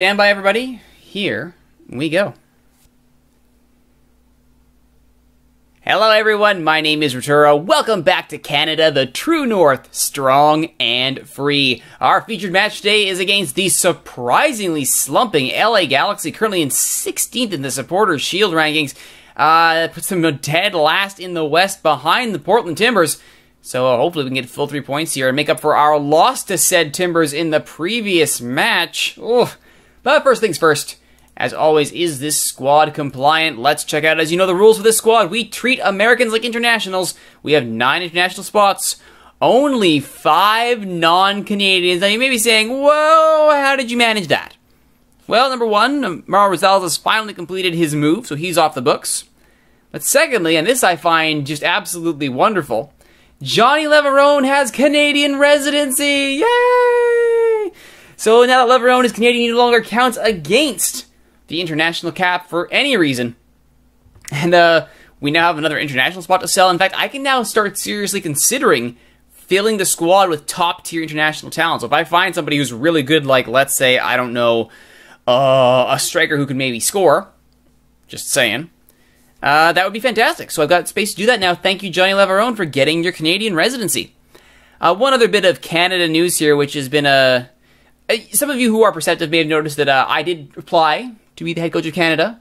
Stand by, everybody. Here we go. Hello, everyone. My name is Rituro. Welcome back to Canada, the true north, strong and free. Our featured match today is against the surprisingly slumping LA Galaxy, currently in 16th in the Supporters' Shield rankings. Puts them dead last in the West behind the Portland Timbers. So hopefully we can get full 3 points here and make up for our loss to said Timbers in the previous match. Ugh. But first things first, as always, is this squad compliant? Let's check out, as you know, the rules for this squad. We treat Americans like internationals. We have 9 international spots, only 5 non-Canadians. Now you may be saying, whoa, how did you manage that? Well, number one, Mauro Rosales has finally completed his move, so he's off the books. But secondly, and this I find just absolutely wonderful, Johnny Leverone has Canadian residency! Yay! So now that Leverone is Canadian, he no longer counts against the international cap for any reason. And we now have another international spot to sell. In fact, I can now start seriously considering filling the squad with top-tier international talent. So if I find somebody who's really good, like, let's say, I don't know, a striker who can maybe score, just saying, that would be fantastic. So I've got space to do that now. Thank you, Johnny Leverone, for getting your Canadian residency. One other bit of Canada news here, which has been some of you who are perceptive may have noticed that I did apply to be the head coach of Canada.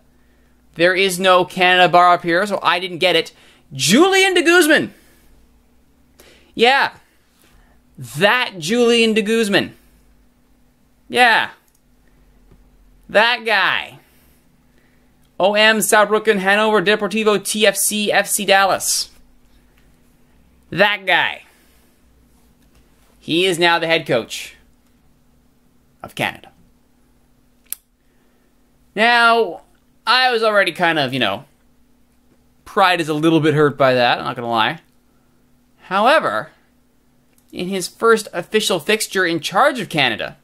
There is no Canada bar up here, so I didn't get it. Julian de Guzman. Yeah. That Julian de Guzman. Yeah. That guy. OM Saarbrücken, Hanover, Deportivo, TFC, FC Dallas. That guy. He is now the head coach of Canada. Now, I was already kind of, pride is a little bit hurt by that, I'm not going to lie. However, in his first official fixture in charge of Canada,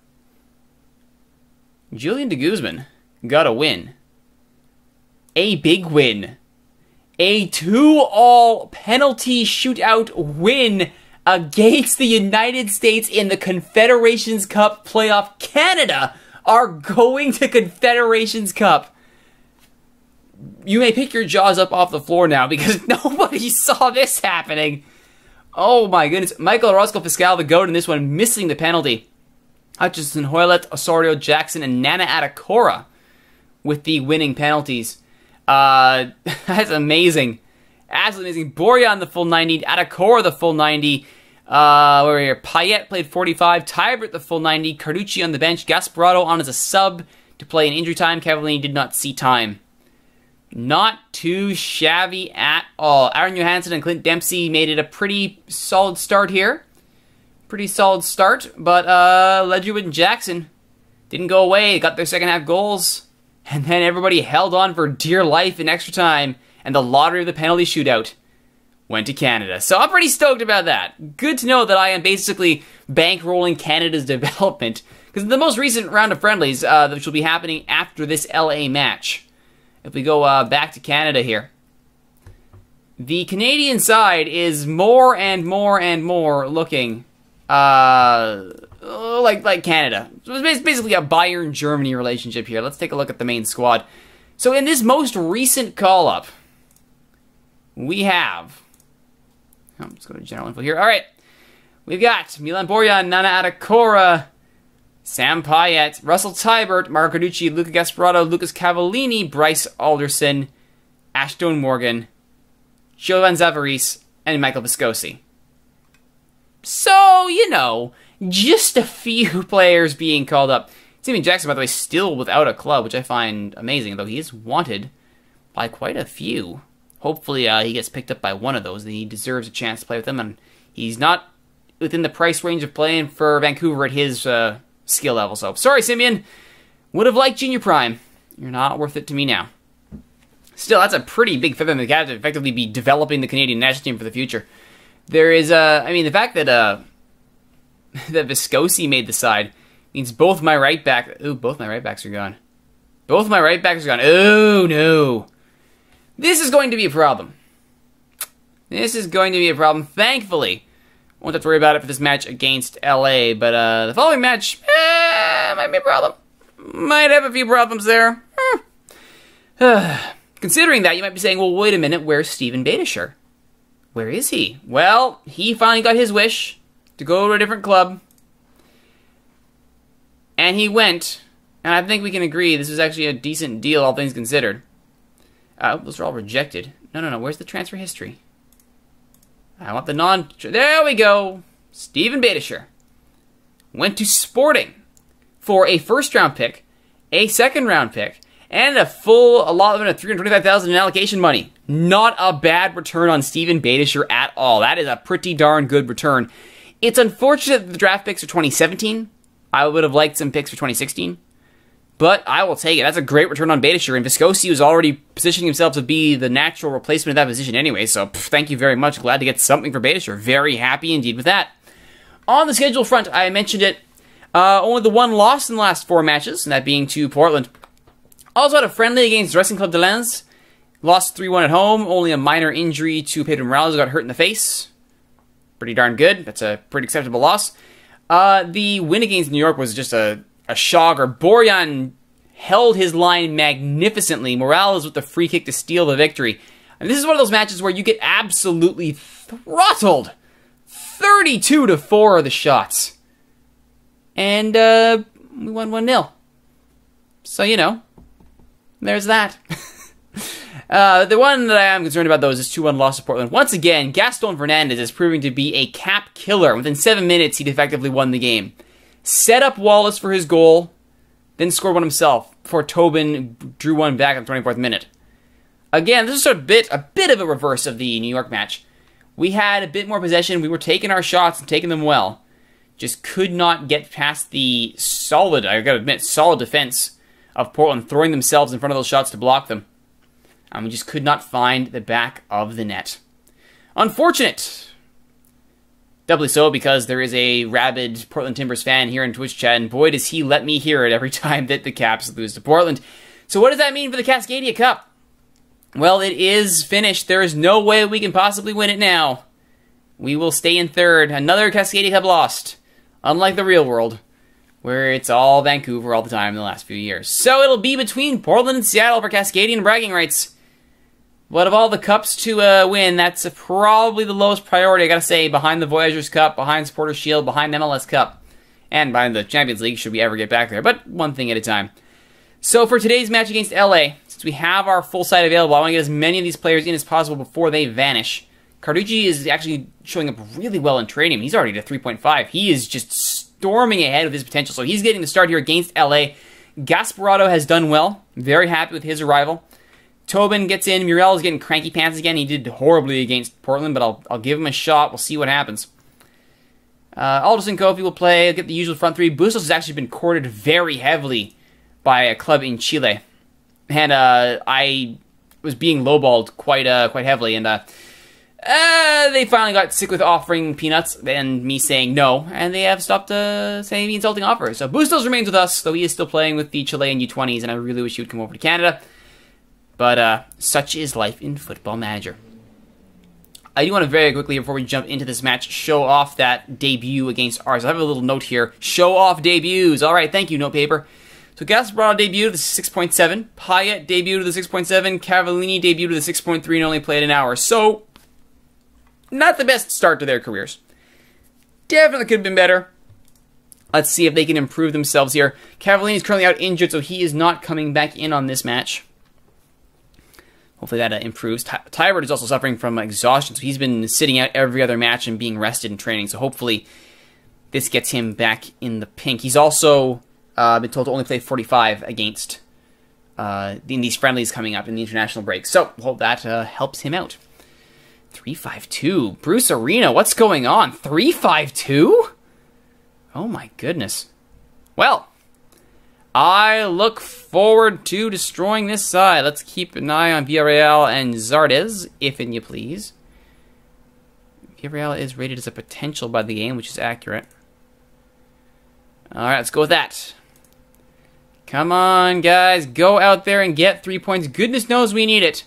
Julian de Guzman got a win. A big win. A 2-all penalty shootout win against the United States in the Confederations Cup playoff. Canada are going to Confederations Cup. You may pick your jaws up off the floor now because nobody saw this happening. Oh my goodness. Michael Orozco-Fiscal, the GOAT in this one, missing the penalty. Hutchinson, Hoylett, Osorio, Jackson, and Nana Atacora with the winning penalties. That's amazing. Absolutely amazing. Borjan the full 90, Atacora the full 90. Where are we here? Payet played 45, Tybert the full 90, Carducci on the bench, Gasparotto on as a sub to play in injury time. Cavallini did not see time. Not too shabby at all. Aaron Johansson and Clint Dempsey made it a pretty solid start here. Pretty solid start, but Ledgerwood and Jackson didn't go away. Got their second half goals, and then everybody held on for dear life in extra time, and the lottery of the penalty shootout went to Canada. So I'm pretty stoked about that. Good to know that I am basically bankrolling Canada's development, because the most recent round of friendlies, which will be happening after this LA match, if we go back to Canada here, the Canadian side is more and more and more looking like Canada. So it's basically a Bayern-Germany relationship here. Let's take a look at the main squad. So in this most recent call-up, we have... let's go to general info here. All right. We've got Milan Borjan, Nana Atacora, Sam Payet, Russell Tybert, Marco Carducci, Luca Gasparotto, Lucas Cavallini, Bryce Alderson, Ashton Morgan, Jovan Zavaris, and Michael Viscosi. So, just a few players being called up. Steven Jackson, by the way, still without a club, which I find amazing, though he is wanted by quite a few. Hopefully he gets picked up by one of those. He deserves a chance to play with them, and he's not within the price range of playing for Vancouver at his skill level. So, sorry, Simeon. Would have liked Junior Prime. You're not worth it to me now. Still, that's a pretty big feather in the cap to effectively be developing the Canadian national team for the future. There is, the fact that that Viscosi made the side means both my right backs are gone. Both my right backs are gone. Oh, no. This is going to be a problem. This is going to be a problem. Thankfully, won't have to worry about it for this match against LA, but the following match might be a problem. might have a few problems there. Considering that, you might be saying, well, wait a minute, where's Steven Beitashour? Where is he? Well, he finally got his wish to go to a different club. And he went. And I think we can agree this is actually a decent deal, all things considered. Those are all rejected. No. Where's the transfer history? I want the non... There we go. Steven Beitashour went to Sporting for a first-round pick, a second-round pick, and a full allotment of $325,000 in allocation money. Not a bad return on Steven Beitashour at all. That is a pretty darn good return. It's unfortunate that the draft picks are 2017. I would have liked some picks for 2016. But I will take it. That's a great return on Beitashour. And Viscosi was already positioning himself to be the natural replacement of that position anyway. So thank you very much. Glad to get something for Beitashour. Very happy indeed with that. On the schedule front, I mentioned it. Only the one loss in the last 4 matches, and that being to Portland. Also had a friendly against Racing Club de Lens. Lost 3-1 at home. Only a minor injury to Pedro Morales, who got hurt in the face. Pretty darn good. That's a pretty acceptable loss. The win against New York was just a shocker. Borjan held his line magnificently. Morales with the free kick to steal the victory. And this is one of those matches where you get absolutely throttled. 32-4 are the shots. And we won 1-0. So, you know, there's that. The one that I am concerned about, though, is this 2-1 loss to Portland. Once again, Gaston Fernandez is proving to be a cap killer. Within 7 minutes, he'd effectively won the game. Set up Wallace for his goal, then scored one himself before Tobin drew one back in the 24th minute. Again, this is a bit of a reverse of the New York match. We had a bit more possession. We were taking our shots and taking them well. Just could not get past the solid, I gotta admit, solid defense of Portland, throwing themselves in front of those shots to block them. And we just could not find the back of the net. Unfortunate. Doubly so because there is a rabid Portland Timbers fan here in Twitch chat, and boy does he let me hear it every time that the Caps lose to Portland. So what does that mean for the Cascadia Cup? Well, it is finished. There is no way we can possibly win it now. We will stay in third. Another Cascadia Cup lost. Unlike the real world, where it's all Vancouver all the time in the last few years. So it'll be between Portland and Seattle for Cascadian bragging rights. But of all the cups to win, that's probably the lowest priority, I gotta say, behind the Voyageurs Cup, behind Supporters Shield, behind MLS Cup, and behind the Champions League, should we ever get back there. But one thing at a time. So for today's match against LA, since we have our full side available, I want to get as many of these players in as possible before they vanish. Carducci is actually showing up really well in training. He's already at 3.5. He is just storming ahead with his potential. So he's getting the start here against LA. Gasparotto has done well. Very happy with his arrival. Tobin gets in. Muriel is getting cranky pants again. He did horribly against Portland, but I'll give him a shot. We'll see what happens. Aldous and Kofi will play. I'll get the usual front three. Bustos has actually been courted very heavily by a club in Chile. And I was being lowballed quite heavily. And they finally got sick with offering peanuts and me saying no, and they have stopped saying the insulting offers. So Bustos remains with us, though he is still playing with the Chilean U20s, and I really wish he would come over to Canada. But such is life in Football Manager. I do want to very quickly, before we jump into this match, show off that debut against ours. I have a little note here. Show off debuts. All right, thank you, notepaper. So Gasparotto debuted to the 6.7. Payet debuted to the 6.7. Cavallini debuted to the 6.3 and only played an hour. So not the best start to their careers. Definitely could have been better. Let's see if they can improve themselves here. Cavallini is currently out injured, so he is not coming back in on this match. Hopefully that improves. Tybert is also suffering from exhaustion, so he's been sitting out every other match and being rested in training, so hopefully this gets him back in the pink. He's also been told to only play 45 against in these friendlies coming up in the international break, so hope that helps him out. 3-5-2. Bruce Arena, what's going on? 3-5-2? Oh my goodness. Well, I look forward to destroying this side. Let's keep an eye on Villarreal and Zardes, if and you please. Villarreal is rated as a potential by the game, which is accurate. Alright, let's go with that. Come on, guys. Go out there and get 3 points. Goodness knows we need it.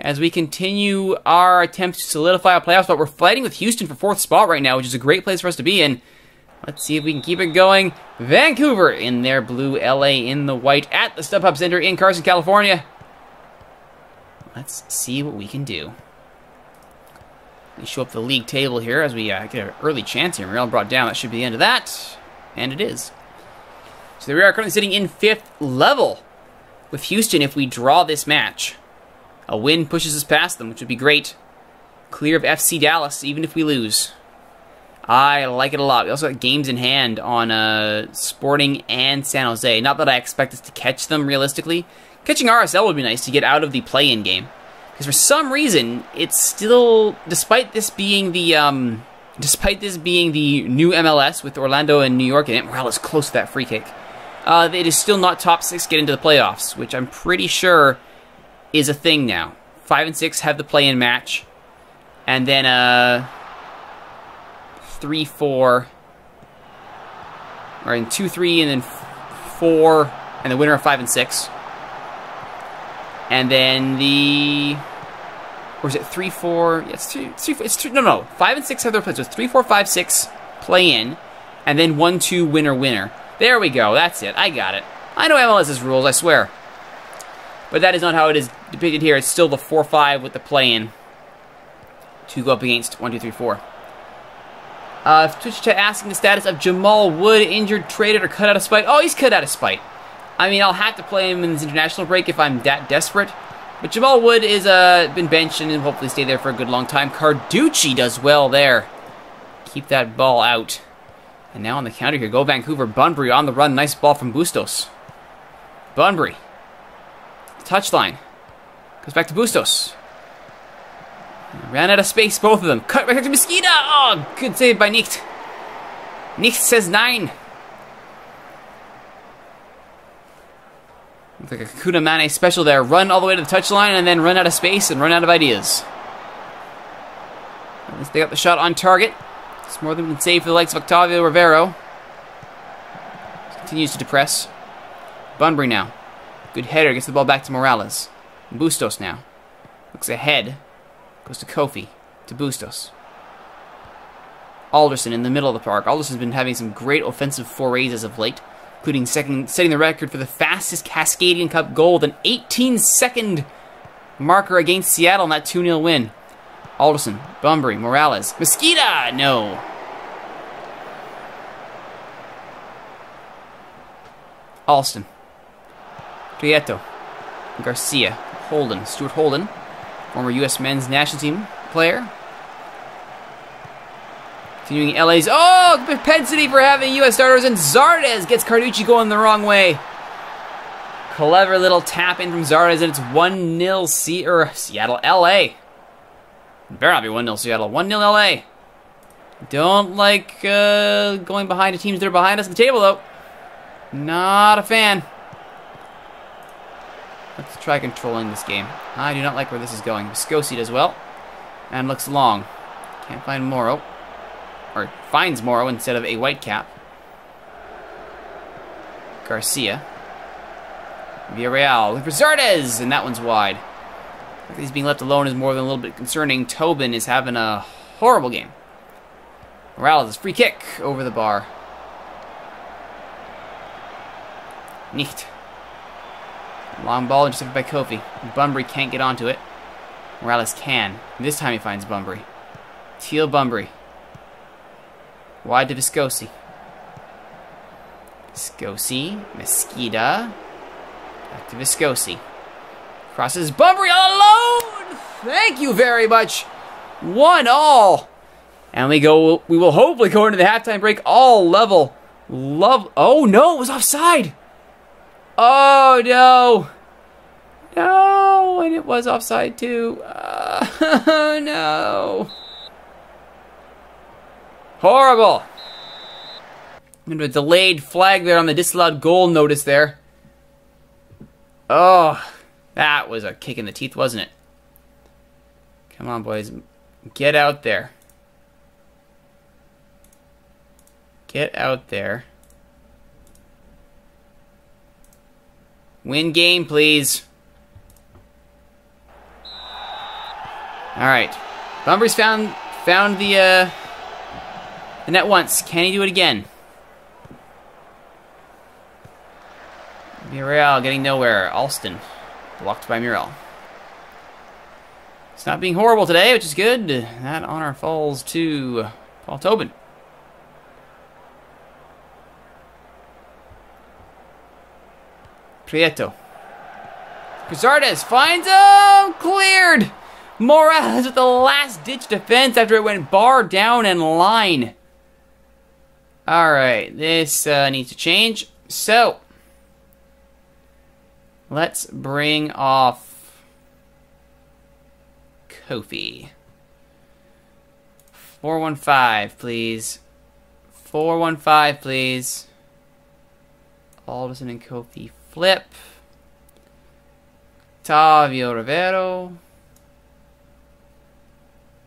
As we continue our attempts to solidify our playoff spot, we're fighting with Houston for 4th spot right now, which is a great place for us to be in. Let's see if we can keep it going. Vancouver in their blue, LA in the white at the StubHub Center in Carson, California. Let's see what we can do. We show up the league table here as we get an early chance here. Morale brought down. That should be the end of that. And it is. So there we are, currently sitting in 5th level with Houston if we draw this match. A win pushes us past them, which would be great. Clear of FC Dallas, even if we lose. I like it a lot. We also got games in hand on Sporting and San Jose. Not that I expect us to catch them realistically. Catching RSL would be nice to get out of the play-in game. Because for some reason, it's still, despite this being the new MLS with Orlando and New York in it, Morales close to that free kick. It is still not top 6 get into the playoffs, which I'm pretty sure is a thing now. 5 and 6 have the play-in match, and then 3-4, or in 2-3, and then 4, and the winner of 5 and 6. And then the, or is it 3-4? Yeah, it's 3. No. 5 and 6 have their plays. So it's 3-4, 5-6 play in, and then 1-2 winner. There we go. That's it. I got it. I know MLS's rules. I swear. But that is not how it is depicted here. It's still the 4-5 with the play in to go up against 1, 2, 3, 4. Twitch chat asking the status of Jamal Wood, injured, traded, or cut out of spite. Oh, he's cut out of spite. I mean, I'll have to play him in his international break if I'm that desperate. But Jamal Wood is been benched and will hopefully stay there for a good long time. Carducci does well there. Keep that ball out. And now on the counter here, go Vancouver. Bunbury on the run. Nice ball from Bustos. Bunbury. Touchline. Goes back to Bustos. Ran out of space, both of them. Cut back to Mosqueda. Oh, good save by Nicht. Nicht says 9. Looks like a Kuna Mane special there. Run all the way to the touchline and then run out of space and run out of ideas. At least they got the shot on target. It's more than we can save for the likes of Octavio Rivero. Continues to depress. Bunbury now. Good header. Gets the ball back to Morales. Bustos now. Looks ahead. Goes to Kofi. To Bustos. Alderson in the middle of the park. Alderson's been having some great offensive forays as of late, including setting the record for the fastest Cascadian Cup goal with an 18-second marker against Seattle in that 2-0 win. Alderson, Bunbury, Morales, Mosqueda! No. Alston. Prieto. Garcia. Holden. Stuart Holden, former U.S. men's national team player. Continuing LA's, oh, propensity for having U.S. starters, and Zardes gets Carducci going the wrong way. Clever little tap in from Zardes, and it's 1-0 Seattle, LA. It better not be 1-0 Seattle, 1-0 LA. Don't like going behind the teams that are behind us at the table, though. Not a fan. Let's try controlling this game. I do not like where this is going. Viscosi does well, and looks long. Can't find Morrow. Or finds Morrow instead of a Whitecap. Garcia. Villarreal. Look for Zardes! And that one's wide. He's being left alone is more than a little bit concerning. Tobin is having a horrible game. Morales' free kick over the bar. Nicht. Long ball intercepted by Kofi. Bunbury can't get onto it. Morales can. This time he finds Bunbury. Teal Bunbury. Wide to Viscosi. Viscosi. Mosqueda. Back to Viscosi. Crosses Bunbury all alone! Thank you very much. 1-1. And we will hopefully go into the halftime break all level. Oh no, it was offside. Oh no. No, and it was offside too. No. Horrible. A delayed flag there on the disallowed goal notice there. Oh, that was a kick in the teeth, wasn't it? Come on, boys. Get out there. Get out there. Win game, please. Alright. Bunbury's found the net once. Can he do it again? Villarreal getting nowhere. Alston blocked by Muriel. It's not being horrible today, which is good. That honor falls to Paul Tobin. Prieto. Cazardes finds him! Cleared! Morales with the last-ditch defense after it went bar down and line. Alright, this needs to change. So, let's bring off Kofi. 415, please. 415, please. Alderson and Kofi flip. Tavio Rivero.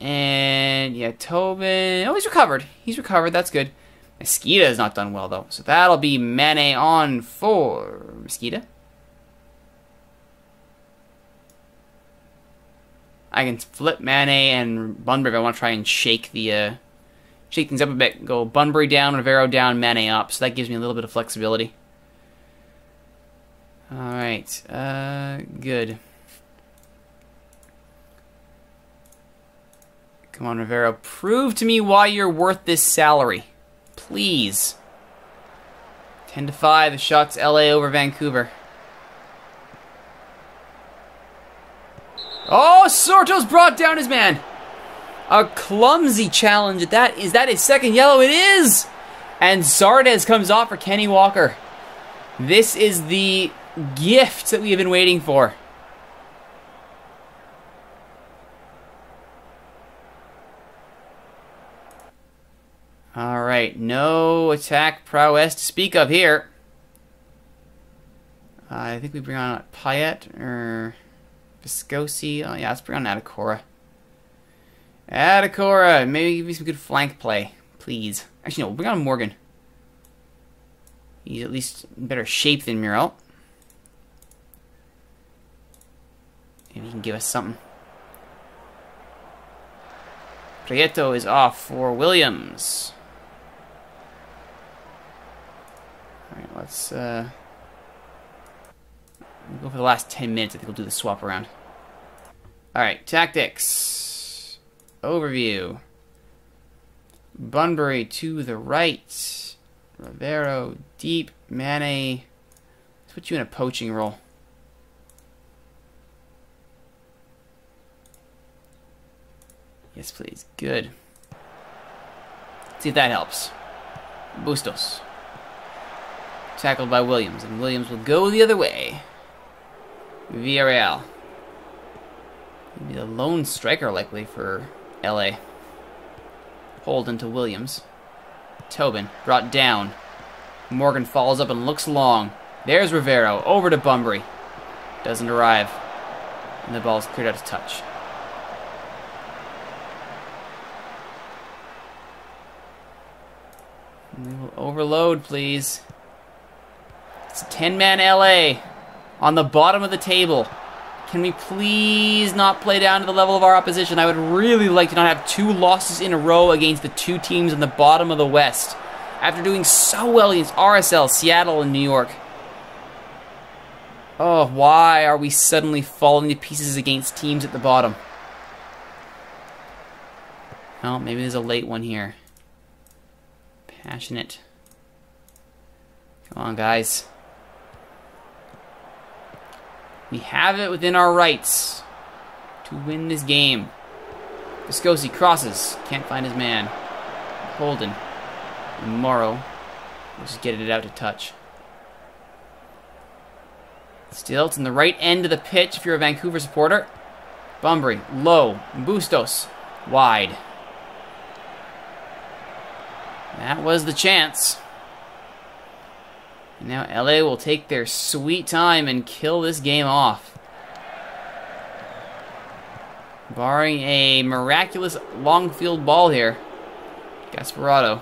And, yeah, Tobin. Oh, he's recovered. He's recovered. That's good. Mesquita has not done well, though. So that'll be Mane on for Mesquita. I can flip Mane and Bunbury if I want to try and shake things up a bit. Go Bunbury down, Rivero down, Mane up. So that gives me a little bit of flexibility. Alright. Good. Come on, Rivero. Prove to me why you're worth this salary. Please. 10-5. The shot's LA over Vancouver. Oh, Sorto's brought down his man. A clumsy challenge at that. Is that his second yellow? It is! And Zardes comes off for Kenny Walker. This is the gift that we have been waiting for. Alright, no attack prowess to speak of here. I think we bring on Payet or Viscosi. Oh yeah, let's bring on Adecora. Adecora, maybe give me some good flank play, please. Actually, no, we'll bring on Morgan. He's at least in better shape than Muriel. Maybe he can give us something. Prieto is off for Williams. Alright, let's we'll go for the last 10 minutes. I think we'll do the swap around. Alright, tactics. Overview. Bunbury to the right. Rivero deep. Mane. Let's put you in a poaching role. Yes, please. Good. Let's see if that helps. Bustos. Tackled by Williams, and Williams will go the other way. Villarreal. He'll be the lone striker likely for LA. Holden to Williams. Tobin brought down. Morgan follows up and looks long. There's Rivero. Over to Bunbury. Doesn't arrive. And the ball's cleared out of touch. We will overload, please. It's a 10-man LA on the bottom of the table. Can we please not play down to the level of our opposition? I would really like to not have 2 losses in a row against the 2 teams on the bottom of the West. After doing so well against RSL, Seattle, and New York. Oh, why are we suddenly falling to pieces against teams at the bottom? Well, maybe there's a late one here. Passionate. Come on, guys. We have it within our rights to win this game. Viscosi crosses. Can't find his man. Holden. And Morrow. We'll just get it out to touch. Still, it's in the right end of the pitch if you're a Vancouver supporter. Bunbury. Low. Bustos. Wide. That was the chance. And now LA will take their sweet time and kill this game off. Barring a miraculous long field ball here. Gasparotto.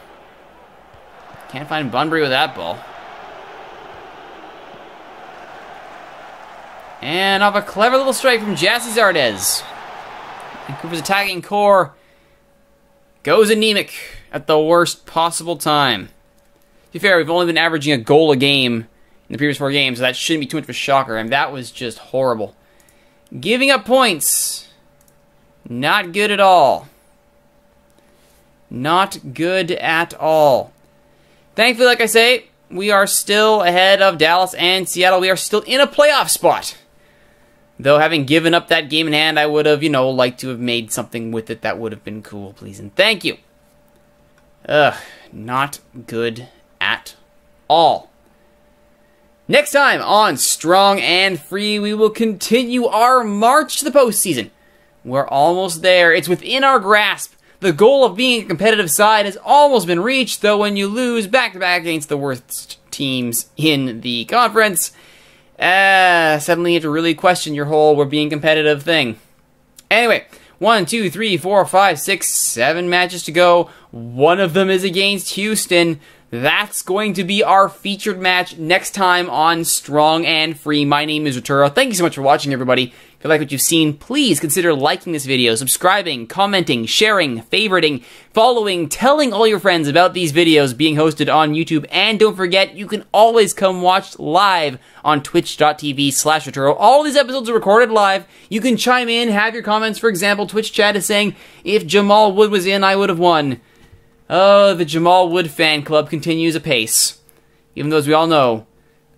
Can't find Bunbury with that ball. And off a clever little strike from Jassy Zardes. Vancouver's attacking core goes anemic at the worst possible time. To be fair, we've only been averaging a goal a game in the previous 4 games, so that shouldn't be too much of a shocker. And that was just horrible. Giving up points. Not good at all. Not good at all. Thankfully, like I say, we are still ahead of Dallas and Seattle. We are still in a playoff spot. Though having given up that game in hand, I would have, liked to have made something with it that would have been cool, please. And thank you. Ugh, not good at all. Next time on Strong and Free, we will continue our march to the postseason. We're almost there. It's within our grasp. The goal of being a competitive side has almost been reached, though when you lose back-to-back against the worst teams in the conference, suddenly you have to really question your whole we're being competitive thing. Anyway, 1, 2, 3, 4, 5, 6, 7 matches to go. One of them is against Houston. That's going to be our featured match next time on Strong and Free. My name is Rituro. Thank you so much for watching, everybody. If you like what you've seen, please consider liking this video, subscribing, commenting, sharing, favoriting, following, telling all your friends about these videos being hosted on YouTube. And don't forget, you can always come watch live on twitch.tv/Rituro. All these episodes are recorded live. You can chime in, have your comments. For example, Twitch chat is saying, if Jamal Wood was in, I would have won. Oh, the Jamal Wood fan club continues apace. Even though, as we all know,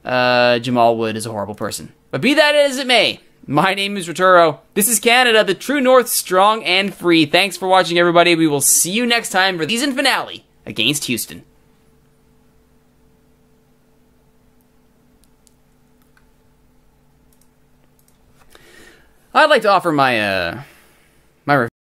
Jamal Wood is a horrible person. But be that as it may, my name is Rituro. This is Canada, the True North, Strong and Free. Thanks for watching, everybody. We will see you next time for the season finale against Houston. I'd like to offer my